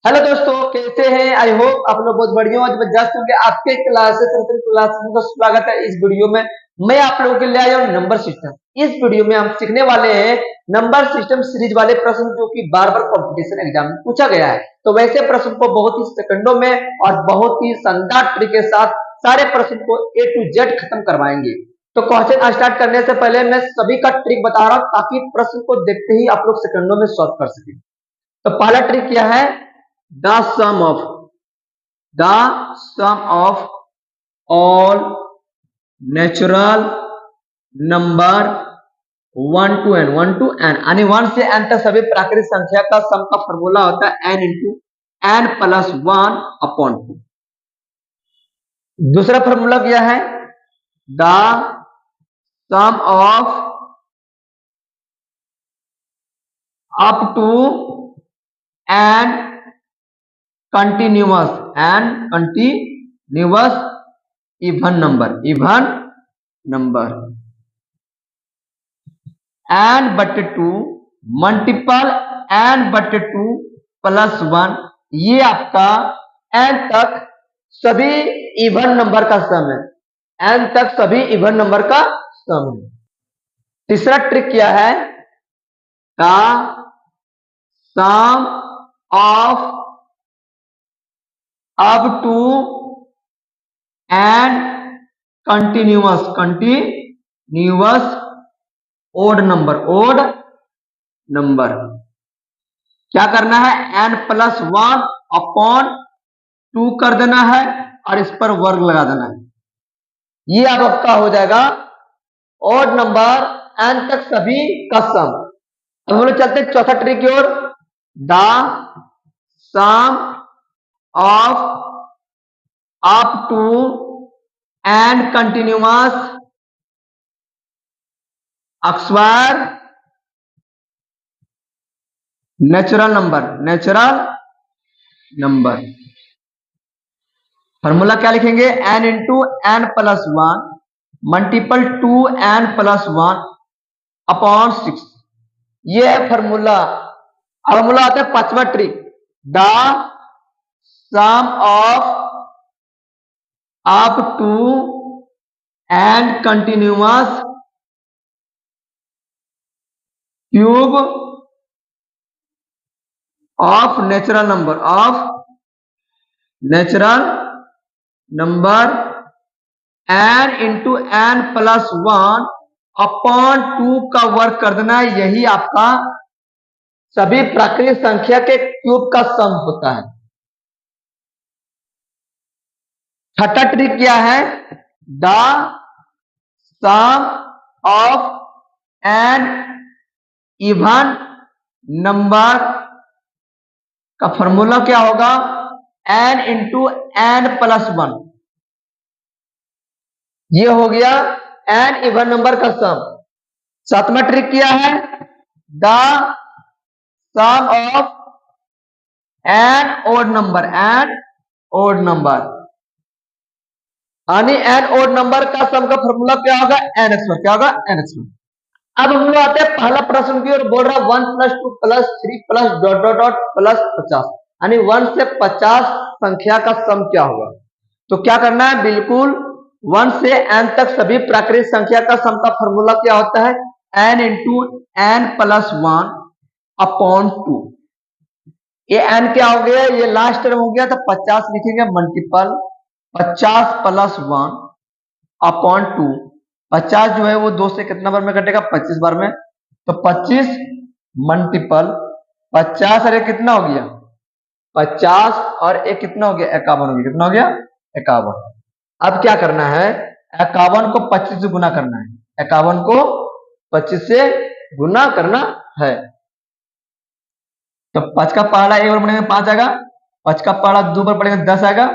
Hello दोस्तों, कैसे हैं? आई होप आप लोग बहुत बढ़िया और जबरदस्त होंगे। आपके क्लासेस का स्वागत है। इस वीडियो में मैं आप लोगों के लिए आया हूँ नंबर सिस्टम। इस वीडियो में हम सीखने वाले हैं नंबर सिस्टम सीरीज वाले प्रश्न जो कि बार बार कॉम्पिटिशन एग्जाम में पूछा गया है। तो वैसे प्रश्न को बहुत ही सेकंडों में और बहुत ही शानदार तरीके के साथ सारे प्रश्न को ए टू जेड खत्म करवाएंगे। तो क्वेश्चन स्टार्ट करने से पहले मैं सभी का ट्रिक बता रहा हूँ ताकि प्रश्न को देखते ही आप लोग सेकंडों में सॉल्व कर सकें। तो पहला ट्रिक क्या है? the sum of the sum of all natural number 1 यानी 1 से n तक सभी प्राकृतिक संख्या का सम का फॉर्मूला होता है n into n plus 1 upon 2। दूसरा फॉर्मूला क्या है? The sum of up to n continuous even number n बटे 2 मल्टीपल n बटे 2 प्लस 1। ये आपका n तक सभी इवन नंबर का सम है। n तक सभी इवन नंबर का सम है। तीसरा ट्रिक क्या है? The sum of up to N continuous odd number क्या करना है? n प्लस 1 अपॉन 2 कर देना है और इस पर वर्ग लगा देना है। ये अब आपका हो जाएगा ओड नंबर n तक सभी का सम। अब हम लोग चलते हैं चौथा ट्रिक की ओर। The sum of up to N continuous square natural number formula क्या लिखेंगे? n into N plus 1 multiple 2n plus 1 upon 6। ये है फॉर्मूला। अब हम लोग आते हैं पांचवा trick. The sum of up to N continuous cube of natural number n into N plus 1 upon 2 का वर्ग कर देना है। यही आपका सभी प्राकृतिक संख्या के क्यूब का सम होता है। छठा ट्रिक क्या है? The sum of N even number का फॉर्मूला क्या होगा? n into N plus 1। ये हो गया n इवन नंबर का सम। सातवां ट्रिक क्या है? The sum of N odd number यानी एन ओड नंबर का सम का फॉर्मूला क्या होगा? nx1। अब हम लोग आते हैं पहला प्रश्न की ओर। बोल रहा है 1 plus 2 plus 3 plus dot dot dot plus 50 यानी 1 से 50 संख्या का सम क्या होगा? तो क्या करना है? बिल्कुल 1 से n तक सभी प्राकृतिक संख्या का सम का फॉर्मूला क्या होता है? n into N plus 1 upon 2। ये n क्या हो गया? ये लास्ट टर्म हो गया तो 50 लिखेंगे मल्टीपल 50 प्लस 1 अपॉन 2। 50 जो है वो 2 से कितना बार में कटेगा? 25 बार में। तो 25 मल्टीपल 50 अरे कितना हो गया? 50 और एक कितना हो गया? 51 हो गया। कितना हो गया? 51। अब क्या करना है? 51 को 25 से गुना करना है। 51 को 25 से गुना करना है। तो 5 का पहाड़ा एक बार पड़ेगा 5 आएगा। 5 का पहाड़ा 2 बार पड़ेगा 10 आएगा।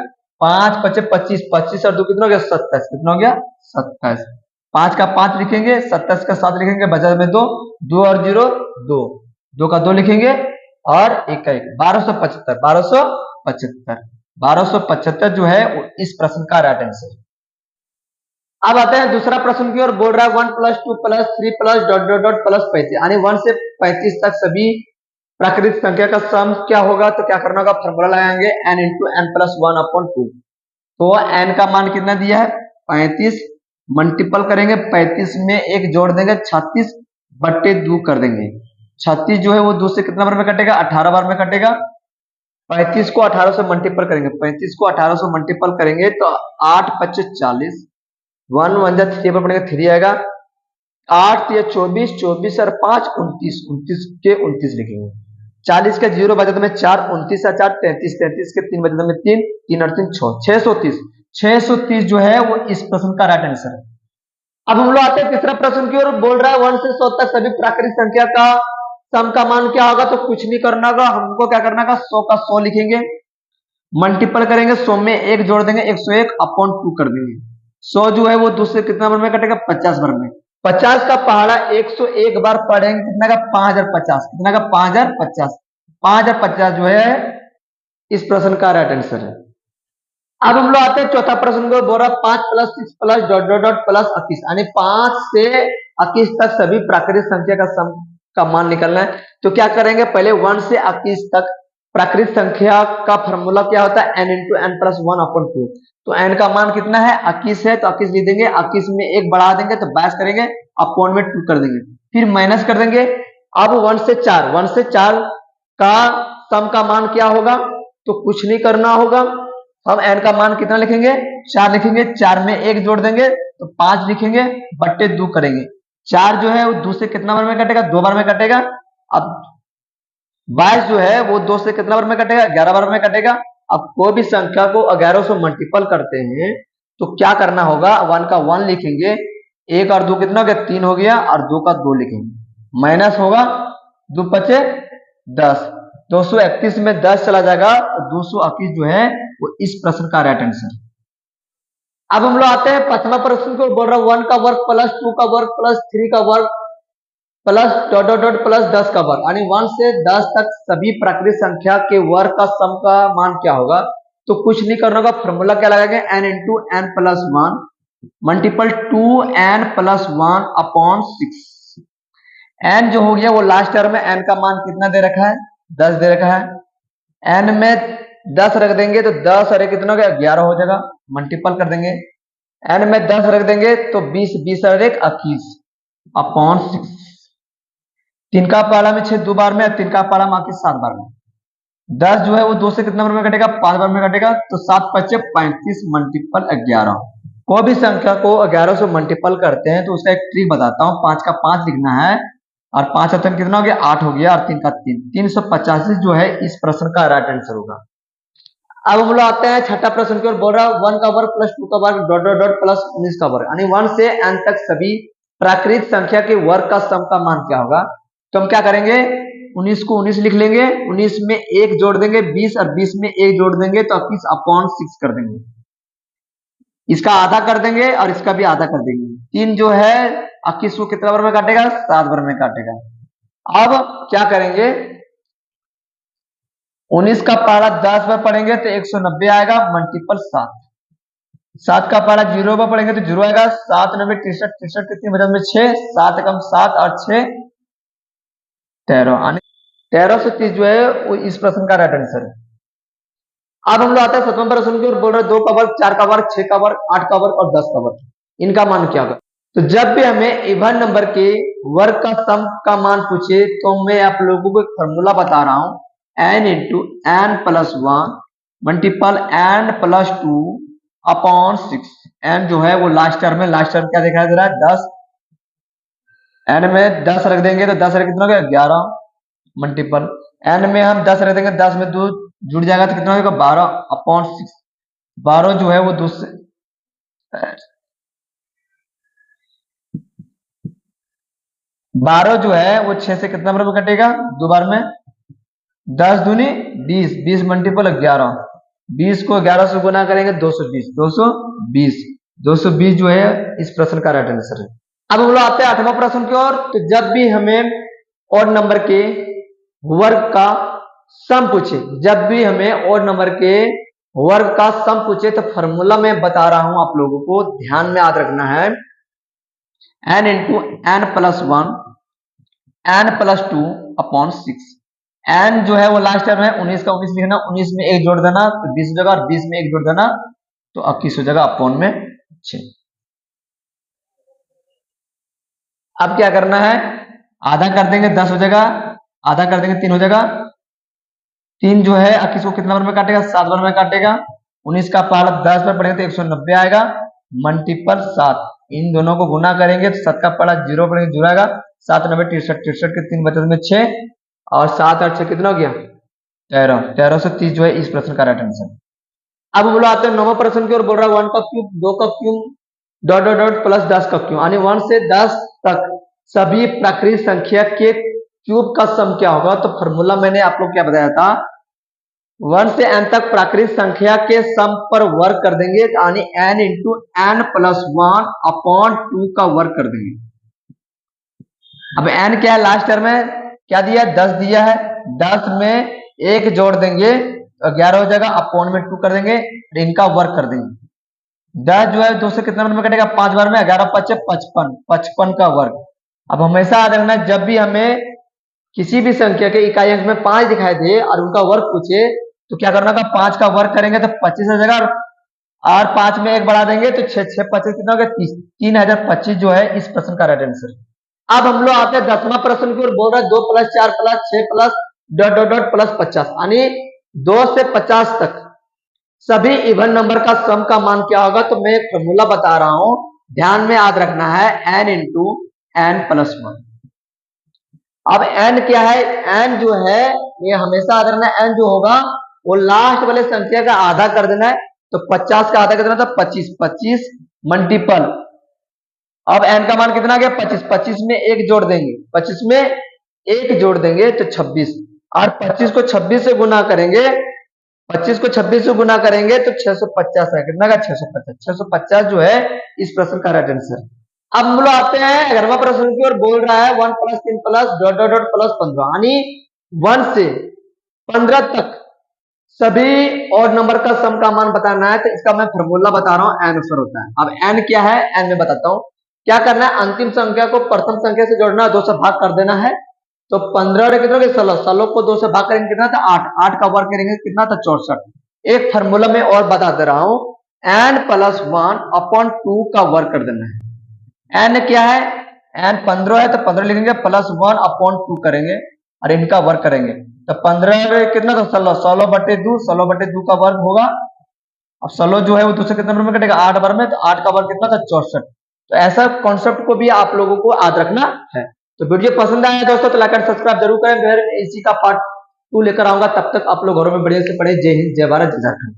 5 5 25 25 और 2 कितना हो गया? 27। कितना हो गया? 27। 5 का 5 लिखेंगे, 27 का 7 लिखेंगे, बचा में 2 2 और 0 2 2 का 2 लिखेंगे और 1 का 1 1275 जो है इस प्रश्न का राइट आंसर। अब आते हैं दूसरा प्रश्न की ओर। बोल रहा है 1 plus 2 plus 3 plus dot dot dot plus 35 यानी 1 से 35 तक सभी प्राकृतिक संख्या का सम क्या होगा, तो क्या करना होगा, फॉर्मूला लगाएंगे n इंटू एन प्लस 1/2। तो n का मान कितना दिया है 35, मल्टीपल करेंगे 35 में एक जोड़ देंगे 36 बट्टे 2 कर देंगे। 36 जो है वो 2 से कितना बार में कटेगा, 18 बार में कटेगा। 35 को 18 से मल्टीपल करेंगे, 35 को 18 से मल्टीपल करेंगे तो 8 25 40, 1 1 जा 3 पर पड़ेगा 3 आएगा, 8 या 24, 24 और 5 29, 29 के 29 लिखेंगे। 40 का 0 बचा में 4, 29 और 4 33, 33 के 3 बचा में 3, 3 और 3 6, 630। 630 जो है वो इस प्रश्न का राइट आंसर है। अब हम लोग आते हैं तीसरा प्रश्न की ओर। बोल रहा है 1 से 100 तक सभी प्राकृतिक संख्या का सम का मान क्या होगा, तो कुछ नहीं करना होगा, हमको क्या करना होगा, 100 का 100 लिखेंगे, मल्टीपल करेंगे, 100 में एक जोड़ देंगे 101 अपॉन 2 कर देंगे। 100 जो है वो दूसरे कितना बार में कटेगा, 50 बार में। 50 का पहाड़ा 101 बार पढ़ेंगे, कितना का 5050, कितना का 5050, 5050 जो है इस प्रश्न का राइट आंसर है। अब हम लोग आते हैं चौथा प्रश्न को। बोल रहा 5 plus 6 plus dot dot dot plus 21, यानी 5 से 21 तक सभी प्राकृतिक संख्या का सम का मान निकलना है। तो क्या करेंगे, पहले 1 से 21 तक प्राकृतिक संख्या का फॉर्मूला क्या होता है, n इंटू एन प्लस 1/2। तो n का मान कितना है 21 है, तो 21 लिख देंगे, 21 में एक बढ़ा देंगे तो 22 करेंगे, अपॉन में 2 कर देंगे, फिर माइनस कर देंगे। अब 1 से 4 का सम का मान क्या होगा, तो कुछ नहीं करना होगा, हम n का मान कितना लिखेंगे, 4 लिखेंगे, 4 में एक जोड़ देंगे तो 5 लिखेंगे, बट्टे 2 करेंगे। 4 जो है वो 2 से कितना बार में कटेगा, 2 बार में कटेगा। अब 22 जो है वो 2 से कितना बार में कटेगा, 11 बार में कटेगा। अब कोई भी संख्या को 11 से मल्टीपल करते हैं तो क्या करना होगा, 1 का 1 लिखेंगे, 1 और 2 कितना हो गया, 3 हो गया, और 2 का 2 लिखेंगे, माइनस होगा, 2 बचे 10, 231 में 10 चला जाएगा तो 221 जो है वो इस प्रश्न का राइट आंसर। अब हम लोग आते हैं पांचवा प्रश्न को। बोल रहा है 1 का वर्ग प्लस 2 का वर्ग प्लस 3 का वर्ग plus dot dot dot plus 10 का वर्ग, यानी 1 से 10 तक सभी प्राकृतिक संख्या के वर्ग का सम का मान क्या होगा, तो कुछ नहीं करना होगा, फॉर्मूला क्या लगाएंगे, n into N plus 1 multiple 2n plus 1 upon 6। n जो हो गया वो लास्ट टर्म में n का मान कितना दे रखा है, 10 दे रखा है। n में 10 रख देंगे तो 10 और कितना हो गया, 11 हो जाएगा, मल्टीपल कर देंगे। n में 10 रख देंगे तो 20, 20 और 21 अपॉन 6। 3 का पाला में 6 2 बार में, 3 का पाला में 7 बार में। 10 जो है वो 2 से कितना बार में कटेगा, 5 बार में कटेगा, तो 7 5 35 मल्टीपल 11। कोई भी संख्या को 11 से मल्टीपल करते हैं तो उसका एक ट्रिक बताता हूँ। 5 का 5 लिखना है, और 5 3 कितना हो गया, 8 हो गया, और 3 का 3, 385 जो है इस प्रश्न का राइट आंसर होगा। अब हम लोग आते हैं छठा प्रश्न की ओर। बोल रहा है 1 का वर्ग प्लस 2 का वर्ग डॉट डॉट डॉट प्लस 19 का वर्ग, यानी 1 से n तक सभी प्राकृतिक संख्या के वर्ग का सम का मान क्या होगा। तो हम क्या करेंगे, 19 को 19 लिख लेंगे, 19 में एक जोड़ देंगे 20, और 20 में एक जोड़ देंगे तो 21 अपॉन 6 कर देंगे। इसका आधा कर देंगे और इसका भी आधा कर देंगे। 3 जो है 21 को कितना बार में काटेगा, 7 बार में काटेगा। अब क्या करेंगे, 19 का पारा 10 बार पढ़ेंगे तो 190 आएगा, मल्टीपल 7। 7 का पारा 0 बार पढ़ेंगे तो 0 आएगा, 7 9 63, 63 कितनी बचा में 6, 7 कम 7 और 6 13, 13 से 30 जो है वो इस प्रश्न का राइट आंसर है। अब हम लोग आते हैं सातवां प्रश्न की ओर। बोल रहे 2 का वर्ग 4 का वर्ग 6 का वर्ग 8 का वर्ग और 10 का वर्ग, इनका मान क्या होगा। तो जब भी हमें इवन नंबर के वर्ग का सम का मान पूछे तो मैं आप लोगों को एक फॉर्मूला बता रहा हूं, n into N plus 1 multiple n plus 2 upon 6। n जो है वो लास्ट टर्म में, लास्ट टर्म क्या दिखाई दे रहा है, 10। n में 10 रख देंगे तो 10 कितना हो गया, 11 मल्टीपल n में हम 10 रख देंगे, 10 में 2 जुड़ जाएगा तो कितना होगा, 12 अपॉन 6। 12 जो है वो दूसरे 12 जो है वो 6 से कितना बार में कटेगा, 2 बार में। 10 दूनी 20, 20 मल्टीपल 11, 20 को 11 से गुना करेंगे 220, 220, 220 जो है इस प्रश्न का राइट आंसर है। अब हम लोग आते हैं आठवां प्रश्न की ओर। तो जब भी हमें ऑड नंबर के वर्ग का सम पूछे, जब भी हमें ऑड नंबर के वर्ग का सम पूछे तो फॉर्मूला में बता रहा हूं, आप लोगों को ध्यान में याद रखना है, n into N plus 1 n plus 2 upon 6। N जो है वो लास्ट टर्म है 19 का 19 लिखना, 19 में 1 जोड़ देना तो 20 हो जाएगा, और 20 में 1 जोड़ देना तो 21 हो जाएगा अपॉन में 6। अब क्या करना है, आधा कर देंगे 10 हो जाएगा, आधा कर देंगे 3 हो जाएगा। 3 जो है 21 को कितना बार में काटेगा, 7 बार में काटेगा। 19 का पहला 10 बार पढ़ेंगे तो 190 आएगा, मल्टीपल 7। इन दोनों को गुना करेंगे तो 7 का पहला 0 पढ़ेंगे, 0 आएगा। 7 9 63, 63 के 3 बचे में 6, और 7 8 6 कितना हो गया 13, 13 से 30 जो है इस प्रश्न का राइट आंसर। अब बोलो आते हैं 9वां प्रश्न की ओर, बोल रहा है 1 का क्यूब, 2 का cube, dot dot dot plus 10 का क्यूब, यानी 1 से 10 तक सभी प्राकृतिक संख्या के क्यूब का सम क्या होगा। तो फॉर्मूला मैंने आप लोग क्या बताया था, 1 से n तक प्राकृतिक संख्या के सम पर वर्क कर देंगे, यानी n into N plus 1 upon 2 का वर्क कर देंगे। अब n क्या है, लास्ट टर्म में क्या दिया है, 10 दिया है, 10 में 1 जोड़ देंगे तो 11 हो जाएगा, अपॉन में 2 कर देंगे, इनका वर्क कर देंगे। 10 जो है 2 से कितना बार में कटेगा, 5 बार में, 11 5 55, 55 का वर्ग। अब हमेशा याद रखना, जब भी हमें किसी भी संख्या के इकाई अंक में 5 दिखाई दे और उनका वर्ग पूछे तो क्या करना था, 5 का वर्ग करेंगे तो 25 हो जाएगा, और 5 में 1 बढ़ा देंगे तो 6 6 25 कितना हो गया 30, 3025 जो है इस प्रश्न का राइट आंसर। अब हम लोग आते हैं 10वां प्रश्न की ओर, बोल रहा है 2 plus 4 plus 6 plus dot dot dot plus 50, यानी 2 से 50 तक सभी इवन नंबर का सम का मान क्या होगा। तो मैं एक फॉर्मूला बता रहा हूं, ध्यान में याद रखना है, n इंटू एन प्लस 1। अब n क्या है, n जो है ये हमेशा याद रखना है, n जो होगा वो लास्ट वाले संख्या का आधा कर देना है, तो 50 का आधा कर देना था 25, 25 मल्टीपल, अब n का मान कितना गया 25, 25 में 1 जोड़ देंगे, 25 में 1 जोड़ देंगे तो 26, और 25 को 26 से गुना करेंगे, 25 को 26 से गुना करेंगे तो 650 है, कितना का 650, 650 जो है इस प्रश्न का राइट आंसर। अब हम लोग आते हैं 11वां प्रश्न की ओर, बोल रहा है 1 plus 3 plus dot dot dot plus 15, यानी 1 से 15 तक सभी और नंबर का सम का मान बताना है। तो इसका मैं फॉर्मूला बता रहा हूं, एन अक्सर होता है। अब एन क्या है, एन में बताता हूं क्या करना है, अंतिम संख्या को प्रथम संख्या से जोड़ना है, 2 से भाग कर देना है, तो 15 और कितना 16, 16 को 2 से भाग करेंगे कितना था 8, 8 का वर्ग करेंगे कितना था 64। एक फार्मूला में और बता दे रहा हूं, n प्लस 1 अपॉन 2 का वर्ग कर देना है। n क्या है, n 15 है तो 15 लिखेंगे, प्लस 1 अपॉन 2 करेंगे और इनका वर्ग करेंगे, तो 15 कितना था 16, 16 बटे 2, 16 बटे 2 का वर्ग होगा। अब 16 जो है वो 2 से कितने बार में कटेगा 8 बार में, तो 8 का वर्ग कितना था 64। तो ऐसा कॉन्सेप्ट को भी आप लोगों को याद रखना है। तो वीडियो पसंद आया दोस्तों तो लाइक एंड सब्सक्राइब जरूर करें, फिर इसी का पार्ट 2 लेकर आऊंगा, तब तक आप लोग घरों में बढ़िया से पढ़े। जय हिंद, जय भारत, जय झारखंड।